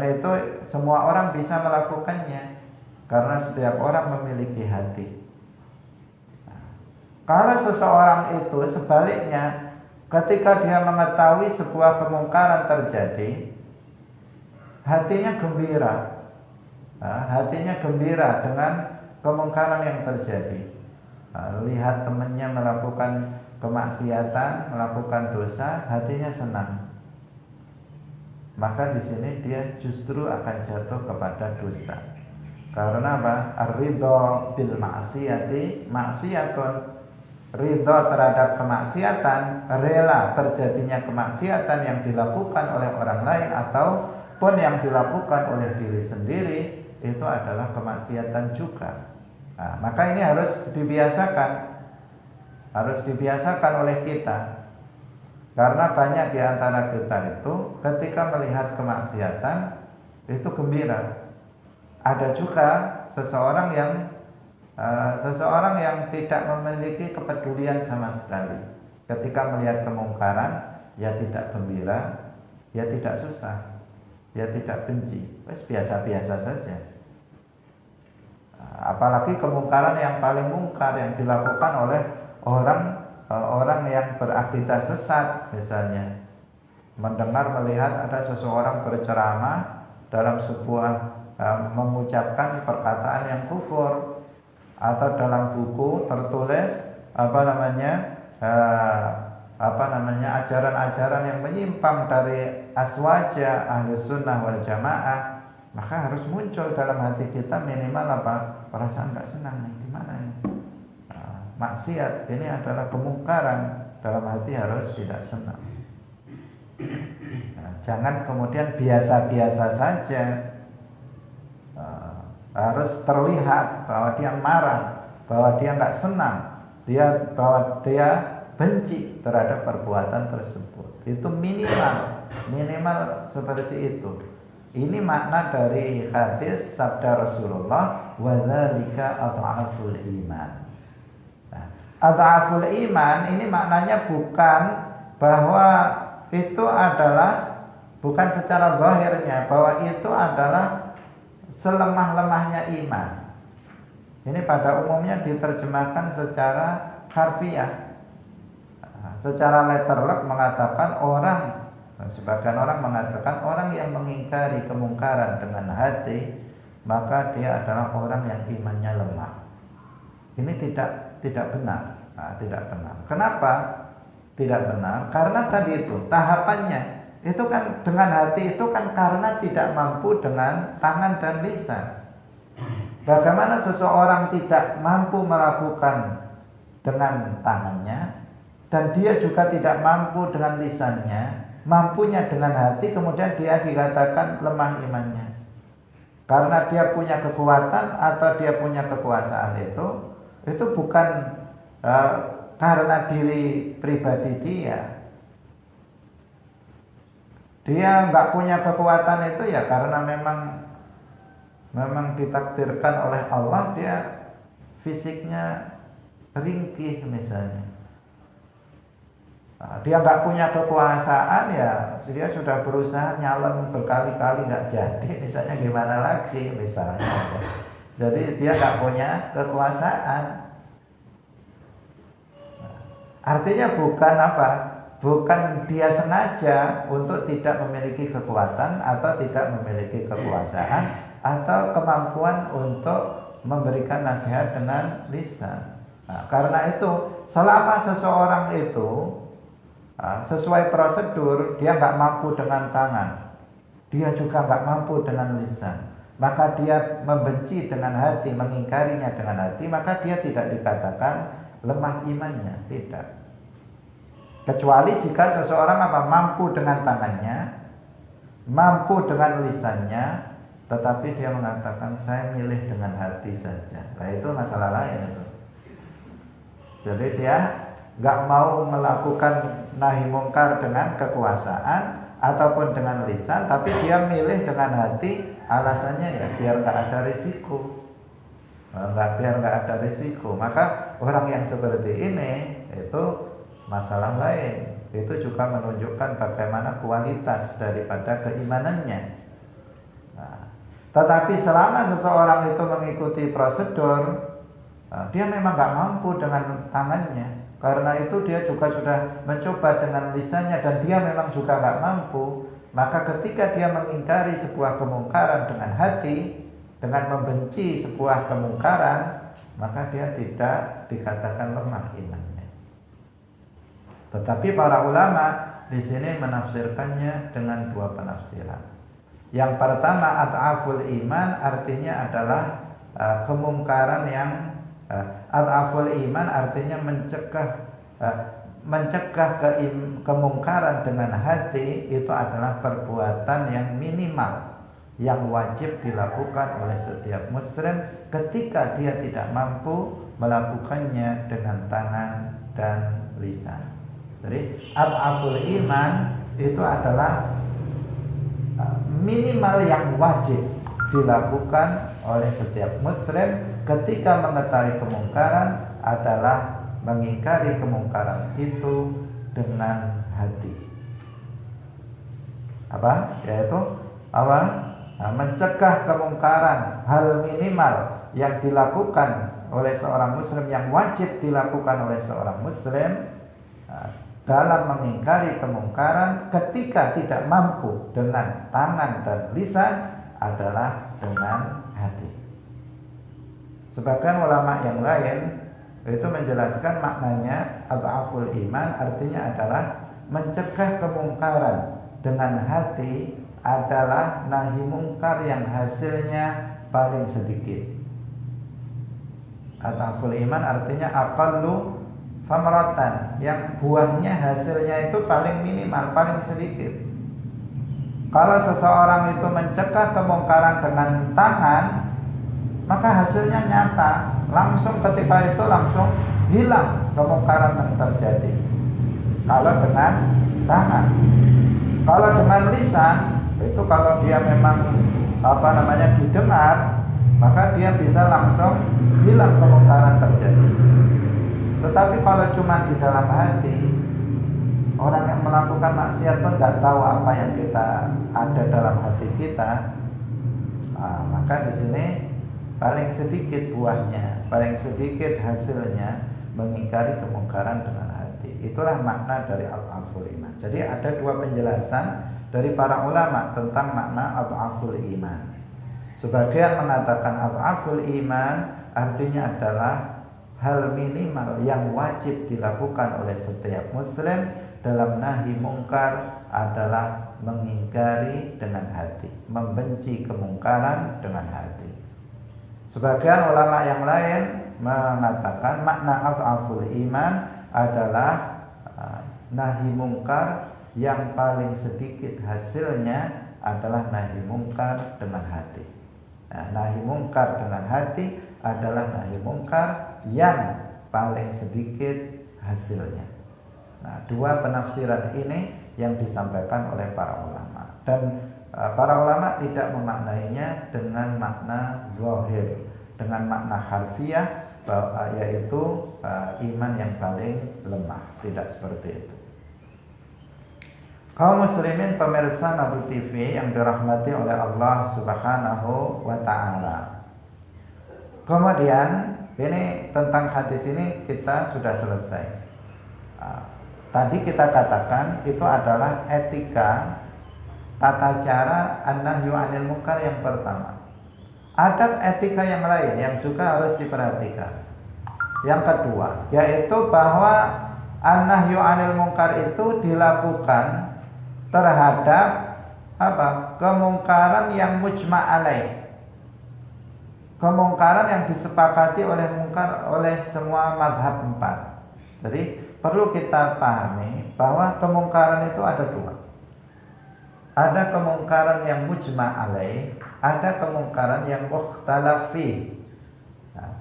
itu semua orang bisa melakukannya, karena setiap orang memiliki hati. Kalau seseorang itu sebaliknya, ketika dia mengetahui sebuah kemungkaran terjadi, hatinya gembira. Hatinya gembira dengan kemungkaran yang terjadi. Lihat temannya melakukan kemaksiatan, melakukan dosa, hatinya senang. Maka di sini dia justru akan jatuh kepada dosa. Karena apa? Ar-ridho bil ma'siyati maksiyatun. Ridho terhadap kemaksiatan, rela terjadinya kemaksiatan yang dilakukan oleh orang lain ataupun yang dilakukan oleh diri sendiri, itu adalah kemaksiatan juga. Nah, maka ini harus dibiasakan oleh kita. Karena banyak di antara kita itu ketika melihat kemaksiatan itu gembira. Ada juga seseorang yang tidak memiliki kepedulian sama sekali. Ketika melihat kemungkaran, ya tidak gembira, ya tidak susah, ya tidak benci, biasa-biasa saja. Apalagi kemungkaran yang paling mungkar yang dilakukan oleh orang yang berakidah sesat, misalnya mendengar melihat ada seseorang berceramah dalam sebuah mengucapkan perkataan yang kufur, atau dalam buku tertulis ajaran-ajaran yang menyimpang dari aswaja ahli sunnah wal jamaah, maka harus muncul dalam hati kita minimal perasaan nggak senang nih, gimana ini? Maksiat ini adalah kemungkaran, dalam hati harus tidak senang. Jangan kemudian biasa-biasa saja. Harus terlihat bahwa dia marah, bahwa dia nggak senang, bahwa dia benci terhadap perbuatan tersebut. Itu minimal seperti itu. Ini makna dari hadis sabda Rasulullah, wadzalika adhaful iman. Adhaful iman ini maknanya bukan bahwa itu adalah, bukan secara zahirnya bahwa itu adalah selemah-lemahnya iman. Ini pada umumnya diterjemahkan secara harfiah. Secara letterlek mengatakan sebagian orang mengatakan orang yang mengingkari kemungkaran dengan hati, maka dia adalah orang yang imannya lemah. Ini tidak benar. Tidak benar. Kenapa tidak benar? Karena tadi itu tahapannya. Itu kan dengan hati itu kan karena tidak mampu dengan tangan dan lisan. Bagaimana seseorang tidak mampu melakukan dengan tangannya dan dia juga tidak mampu dengan lisannya, mampunya dengan hati, kemudian dia dikatakan lemah imannya. Karena dia punya kekuatan atau dia punya kekuasaan itu bukan karena diri pribadi dia. Dia nggak punya kekuatan itu ya karena memang ditakdirkan oleh Allah dia fisiknya ringkih misalnya. Dia nggak punya kekuasaan ya dia sudah berusaha nyalon berkali-kali nggak jadi, misalnya gimana lagi misalnya. Jadi dia nggak punya kekuasaan. Artinya bukan dia sengaja untuk tidak memiliki kekuatan atau tidak memiliki kekuasaan atau kemampuan untuk memberikan nasihat dengan lisan. Karena itu selama seseorang itu sesuai prosedur, dia nggak mampu dengan tangan, dia juga nggak mampu dengan lisan, maka dia membenci dengan hati, mengingkarinya dengan hati, maka dia tidak dikatakan lemah imannya, tidak. Kecuali jika seseorang mampu dengan tangannya, mampu dengan lisannya, tetapi dia mengatakan saya milih dengan hati saja. Nah itu masalah lain itu. Jadi dia nggak mau melakukan nahi mungkar dengan kekuasaan ataupun dengan lisan, tapi dia milih dengan hati. Alasannya ya biar nggak ada risiko. Biar nggak ada risiko. Maka orang yang seperti ini itu masalah lain. Itu juga menunjukkan bagaimana kualitas daripada keimanannya. Tetapi selama seseorang itu mengikuti prosedur, dia memang nggak mampu dengan tangannya. Karena itu dia juga sudah mencoba dengan lisannya dan dia memang juga nggak mampu. Maka ketika dia mengingkari sebuah kemungkaran dengan hati, dengan membenci sebuah kemungkaran, maka dia tidak dikatakan lemah imannya. Tetapi para ulama di sini menafsirkannya dengan dua penafsiran. Yang pertama, ad'aful iman artinya adalah kemungkaran yang ad'aful iman artinya mencegah kemungkaran dengan hati, itu adalah perbuatan yang minimal yang wajib dilakukan oleh setiap muslim ketika dia tidak mampu melakukannya dengan tangan dan lisan. Jadi ad'aful iman itu adalah minimal yang wajib dilakukan oleh setiap muslim ketika mengetahui kemungkaran adalah mengingkari kemungkaran itu dengan hati. Yaitu mencegah kemungkaran, hal minimal yang dilakukan oleh seorang muslim, yang wajib dilakukan oleh seorang muslim dalam mengingkari kemungkaran ketika tidak mampu dengan tangan dan lisan adalah dengan hati. Sebagian ulama yang lain itu menjelaskan maknanya ad'aful iman artinya adalah mencegah kemungkaran dengan hati adalah nahi mungkar yang hasilnya paling sedikit. Ad'aful iman artinya aqallu famaratan, yang buahnya hasilnya itu paling minimal, paling sedikit. Kalau seseorang itu mencegah kemungkaran dengan tangan, maka hasilnya nyata, langsung ketika itu langsung hilang kemungkaran yang terjadi. Kalau dengan tangan, kalau dengan lisan itu kalau dia memang didengar, maka dia bisa langsung hilang kemungkaran terjadi. Tetapi kalau cuma di dalam hati, orang yang melakukan maksiat pun nggak tahu apa yang kita ada dalam hati kita, maka di sini paling sedikit buahnya, paling sedikit hasilnya mengingkari kemungkaran dengan hati. Itulah makna dari ad'aful iman. Jadi ada dua penjelasan dari para ulama tentang makna ad'aful iman. Sebagian mengatakan ad'aful iman artinya adalah hal minimal yang wajib dilakukan oleh setiap muslim dalam nahi mungkar adalah mengingkari dengan hati, membenci kemungkaran dengan hati. Sebagian ulama yang lain mengatakan makna ad'aful iman adalah nahi mungkar yang paling sedikit hasilnya adalah nahi mungkar dengan hati. Nahi mungkar dengan hati adalah nahi mungkar yang paling sedikit hasilnya. Dua penafsiran ini yang disampaikan oleh para ulama, dan para ulama tidak memaknainya dengan makna zahir, dengan makna harfiah, yaitu iman yang paling lemah. Tidak seperti itu. Kaum muslimin pemirsa Nabu TV yang dirahmati oleh Allah Subhanahu wa ta'ala. Kemudian ini tentang hadis ini kita sudah selesai. Tadi kita katakan itu adalah etika, tata cara an-nahyu 'anil munkar yang pertama. Ada etika yang lain yang juga harus diperhatikan. Yang kedua, yaitu bahwa an-nahyu 'anil munkar itu dilakukan terhadap kemungkaran yang mujma' alaih. Kemungkaran yang disepakati oleh semua mazhab 4. Jadi perlu kita pahami bahwa kemungkaran itu ada dua. Ada kemungkaran yang mujma' alaih, ada kemungkaran yang mukhtalaf fi.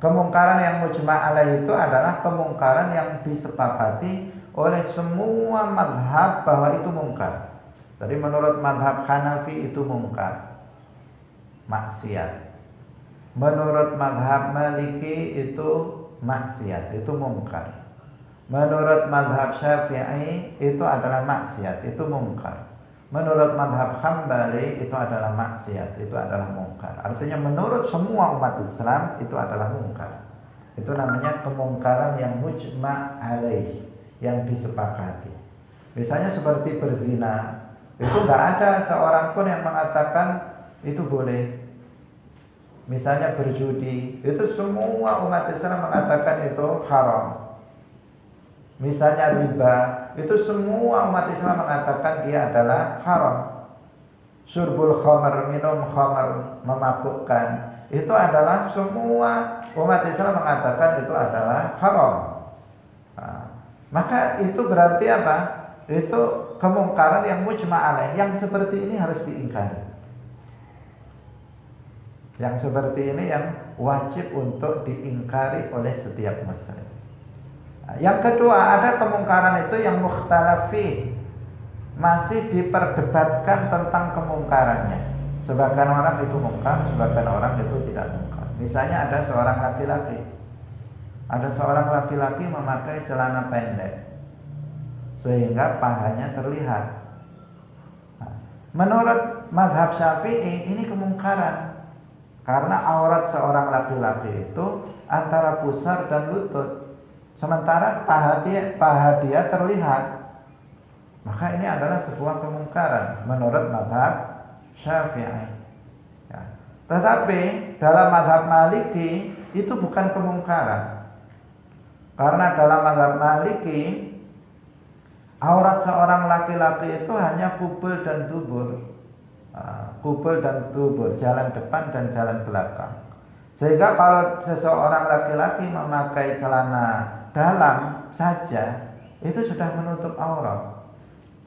Kemungkaran yang mujma' alaih itu adalah kemungkaran yang disepakati oleh semua mazhab bahwa itu mungkar. Jadi menurut mazhab Hanafi itu mungkar, maksiat. Menurut mazhab Maliki itu maksiat, itu mungkar. Menurut mazhab Syafi'i itu adalah maksiat, itu mungkar. Menurut mazhab Hambali itu adalah maksiat, itu adalah mungkar. Artinya menurut semua umat Islam itu adalah mungkar. Itu namanya kemungkaran yang mujma' alaih, yang disepakati. Misalnya seperti berzina, itu nggak ada seorang pun yang mengatakan itu boleh. misalnya berjudi, itu semua umat Islam mengatakan itu haram. Misalnya riba, itu semua umat Islam mengatakan dia adalah haram. Syurbul khamar, minum khamar, memabukkan, itu adalah semua umat Islam mengatakan itu adalah haram. Nah, maka itu berarti apa? Itu kemungkaran yang mujma' alaih. Yang seperti ini harus diingkari. Yang seperti ini yang wajib untuk diingkari oleh setiap muslim. Nah, yang kedua, ada kemungkaran itu yang mukhtalafi, masih diperdebatkan tentang kemungkarannya. Sebagian orang itu mungkar, sebagian orang itu tidak mungkar. Misalnya ada seorang laki-laki, memakai celana pendek sehingga pahanya terlihat. Nah, menurut mazhab Syafi'i ini kemungkaran, karena aurat seorang laki-laki itu antara pusar dan lutut, sementara paha dia terlihat. Maka ini adalah sebuah kemungkaran menurut mazhab Syafi'i. Ya. Tetapi dalam mazhab Maliki itu bukan kemungkaran, karena dalam mazhab Maliki aurat seorang laki-laki itu hanya kubul dan dubur. Kubul dan dubur, jalan depan dan jalan belakang. Sehingga kalau seseorang laki-laki memakai celana dalam saja, itu sudah menutup aurat.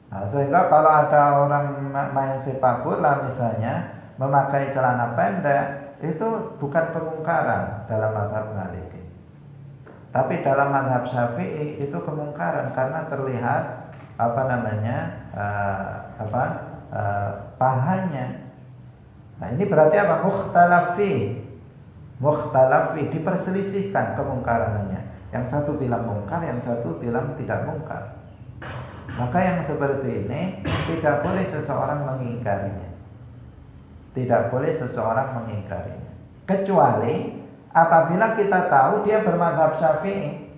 Nah, sehingga kalau ada orang main sepak bola misalnya memakai celana pendek, itu bukan kemungkaran dalam mazhab Maliki. Tapi dalam mazhab Syafi'i itu kemungkaran karena terlihat pahanya. Nah, ini berarti apa? Mukhtalafi, diperselisihkan kemungkarannya. Yang satu bilang mungkar, yang satu bilang tidak mungkar. Maka yang seperti ini tidak boleh seseorang mengingkarinya. Tidak boleh seseorang mengingkarinya. Kecuali apabila kita tahu dia bermazhab Syafi'i.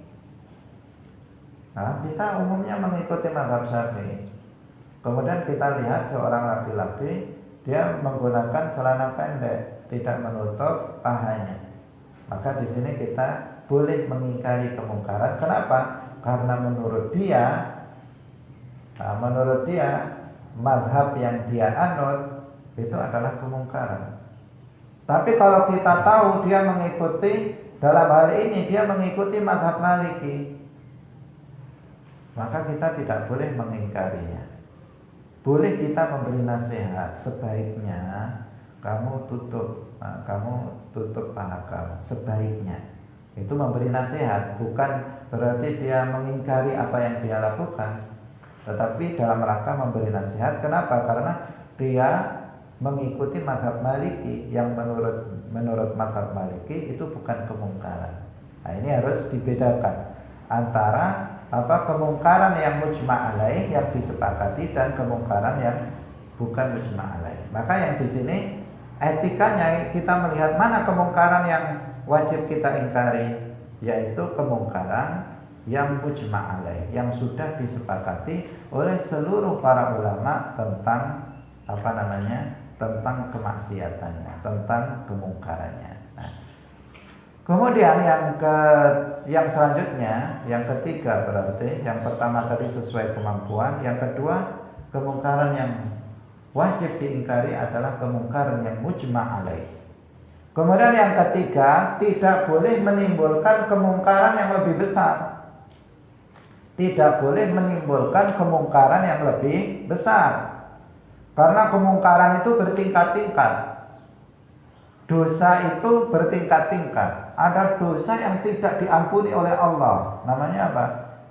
Nah, kita umumnya mengikuti mazhab Syafi'i. Kemudian kita lihat seorang laki-laki, dia menggunakan celana pendek, tidak menutup pahanya. Maka di sini kita boleh mengingkari kemungkaran. Kenapa? Karena menurut dia mazhab yang dia anut itu adalah kemungkaran. Tapi kalau kita tahu dia mengikuti, dalam hal ini dia mengikuti mazhab Maliki, maka kita tidak boleh mengingkarinya. Boleh kita memberi nasihat, sebaiknya kamu tutup paha kamu, sebaiknya. Itu memberi nasihat, bukan berarti dia mengingkari apa yang dia lakukan, tetapi dalam rangka memberi nasihat. Kenapa? Karena dia mengikuti mazhab Maliki, yang menurut mazhab Maliki itu bukan kemungkaran. Nah, ini harus dibedakan antara kemungkaran yang mujma' alaih, yang disepakati, dan kemungkaran yang bukan mujma' alaih. Maka yang di sini etikanya kita melihat mana kemungkaran yang wajib kita ingkari, yaitu kemungkaran yang mujma' alaih, yang sudah disepakati oleh seluruh para ulama tentang tentang kemaksiatannya, tentang kemungkarannya. Nah, kemudian yang selanjutnya, yang ketiga, berarti yang pertama tadi sesuai kemampuan, yang kedua kemungkaran yang wajib diingkari adalah kemungkaran yang mujma' alaih. Kemudian yang ketiga, tidak boleh menimbulkan kemungkaran yang lebih besar. Tidak boleh menimbulkan kemungkaran yang lebih besar, karena kemungkaran itu bertingkat-tingkat. Dosa itu bertingkat-tingkat. Ada dosa yang tidak diampuni oleh Allah, namanya apa?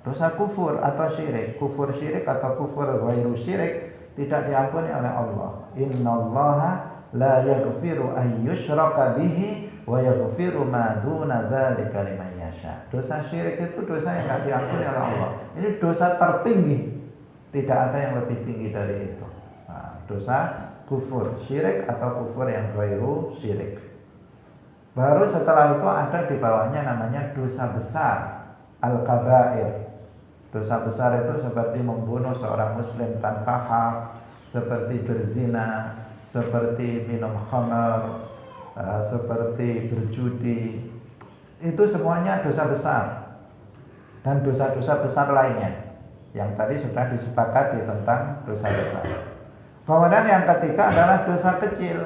Dosa kufur atau syirik. Kufur syirik atau kufur ghairu syirik tidak diampuni oleh Allah. Innallaha la yaghfiru an yushraka bihi wa yaghfiru ma duna dzalika liman yasha. Dosa syirik itu dosa yang tidak diampuni oleh Allah. Ini dosa tertinggi. Tidak ada yang lebih tinggi dari itu. Nah, dosa kufur syirik atau kufur yang ghairu syirik. Baru setelah itu ada di bawahnya namanya dosa besar, al-kabair. Dosa besar itu seperti membunuh seorang muslim tanpa hak, seperti berzina, seperti minum khamar, seperti berjudi, itu semuanya dosa besar dan dosa-dosa besar lainnya yang tadi sudah disepakati tentang dosa besar. Kemudian yang ketiga adalah dosa kecil.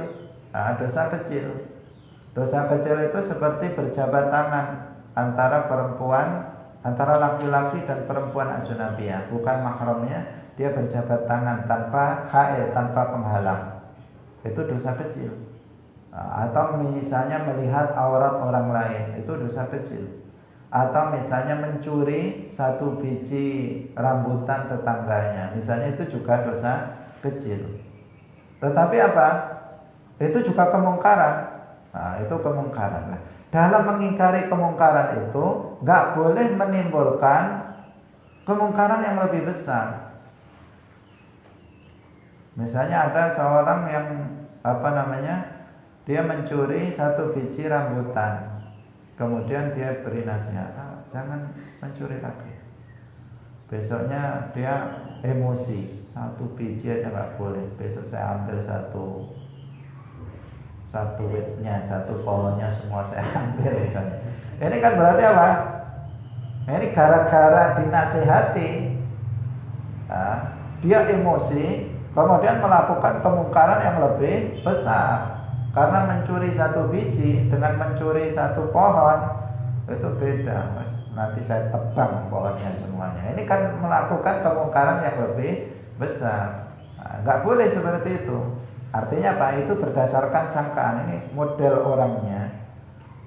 Dosa kecil. Dosa kecil itu seperti berjabat tangan antara perempuan, antara laki-laki dan perempuan ajnabiyah, bukan mahramnya, dia berjabat tangan tanpa hail, tanpa penghalang. Itu dosa kecil. Atau misalnya melihat aurat orang lain, itu dosa kecil. Atau misalnya mencuri satu biji rambutan tetangganya, misalnya, itu juga dosa kecil. Tetapi apa? Itu juga kemungkaran. Itu kemungkaran. Dalam mengingkari kemungkaran itu nggak boleh menimbulkan kemungkaran yang lebih besar. Misalnya ada seorang yang dia mencuri satu biji rambutan. Kemudian dia beri nasihat, jangan mencuri lagi. Besoknya dia emosi, satu biji aja nggak boleh. Besok saya ambil satu witnya, satu pohonnya semua saya ambil misalnya. Ini kan berarti apa? Ini gara-gara dinasihati, dia emosi, kemudian melakukan kemungkaran yang lebih besar. Karena mencuri satu biji dengan mencuri satu pohon itu beda. Nanti saya tebang pohonnya semuanya. Ini kan melakukan kemungkaran yang lebih besar. Nggak boleh seperti itu. Artinya apa? Itu berdasarkan sangkaan. Ini model orangnya.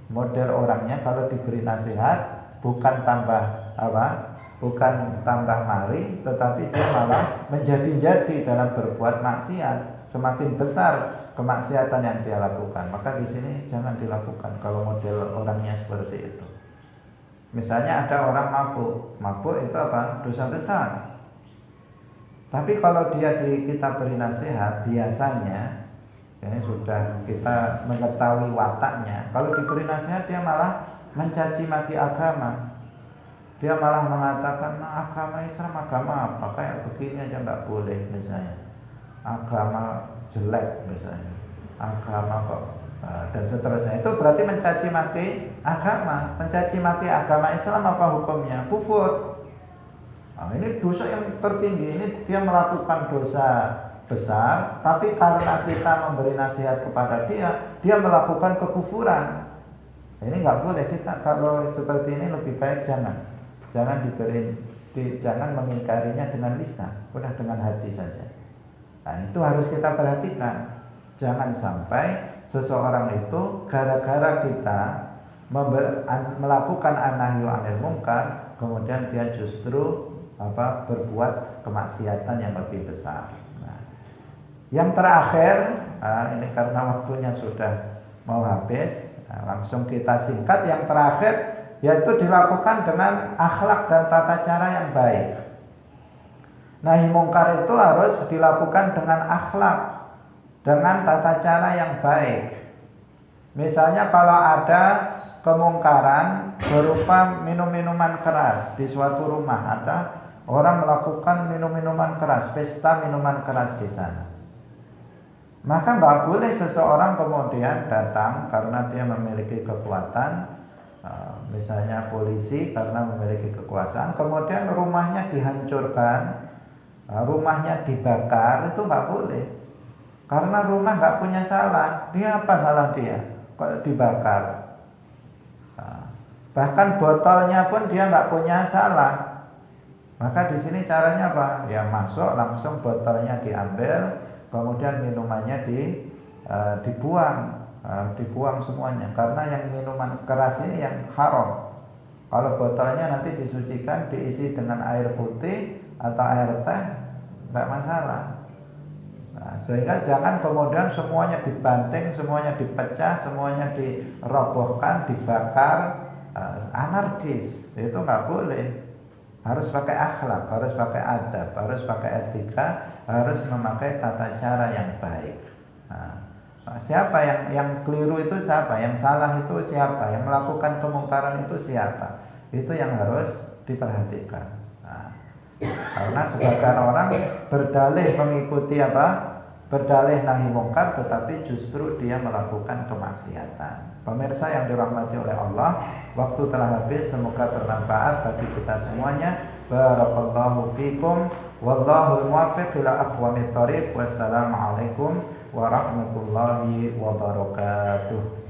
Model orangnya kalau diberi nasihat bukan tambah bukan tambah mari, tetapi dia malah menjadi-jadi dalam berbuat maksiat. Semakin besar kemaksiatan yang dia lakukan, maka di sini jangan dilakukan kalau model orangnya seperti itu. Misalnya ada orang mabuk itu apa? Dosa besar. Tapi kalau kita beri nasihat, biasanya ini sudah kita mengetahui wataknya. Kalau diberi nasihat dia malah mencaci maki agama. Dia malah mengatakan, agama Islam agama apa? Kayak begini aja nggak boleh misalnya. Agama jelek misalnya, agama kok dan seterusnya. Itu berarti mencaci maki agama. Mencaci maki agama Islam apa hukumnya? Kufur. Ini dosa yang tertinggi. Ini dia melakukan dosa besar, tapi karena kita memberi nasihat kepada dia melakukan kekufuran. Ini nggak boleh. Kita kalau seperti ini lebih baik jangan mengingkarinya dengan lisan, udah dengan hati saja. Nah, itu harus kita perhatikan. Jangan sampai seseorang itu gara-gara kita melakukan an-nahyu 'anil munkar, kemudian dia justru berbuat kemaksiatan yang lebih besar. Nah, yang terakhir, ini karena waktunya sudah mau habis, langsung kita singkat. Yang terakhir yaitu dilakukan dengan akhlak dan tata cara yang baik. Nahi mungkar itu harus dilakukan dengan akhlak, dengan tata cara yang baik. Misalnya kalau ada kemungkaran berupa minum-minuman keras di suatu rumah, ada orang melakukan minum-minuman keras, pesta minuman keras di sana. Maka nggak boleh seseorang kemudian datang karena dia memiliki kekuatan, misalnya polisi karena memiliki kekuasaan, kemudian rumahnya dihancurkan, rumahnya dibakar, itu nggak boleh. Karena rumah nggak punya salah. Dia apa salah dia? Kok dibakar? Bahkan botolnya pun dia nggak punya salah. Maka di sini caranya apa? Ya masuk langsung botolnya diambil, kemudian minumannya dibuang semuanya. Karena yang minuman keras ini yang haram. Kalau botolnya nanti disucikan, diisi dengan air putih atau air teh, nggak masalah. Nah, sehingga jangan kemudian semuanya dibanting, semuanya dipecah, semuanya dirobohkan, dibakar, anarkis. Itu nggak boleh. Harus pakai akhlak, harus pakai adab, harus pakai etika, harus memakai tata cara yang baik. Nah, siapa yang keliru itu siapa? Yang salah itu siapa? Yang melakukan kemungkaran itu siapa? Itu yang harus diperhatikan. Nah, karena sebagian orang berdalih mengikuti berdalih nahi mungkar, tetapi justru dia melakukan kemaksiatan. Pemirsa yang dirahmati oleh Allah, waktu telah habis, semoga bermanfaat bagi kita semuanya. Barakallahu fikum, wallahul muwaffiq ila aqwamit thoriq. Wassalamualaikum warahmatullahi wabarakatuh.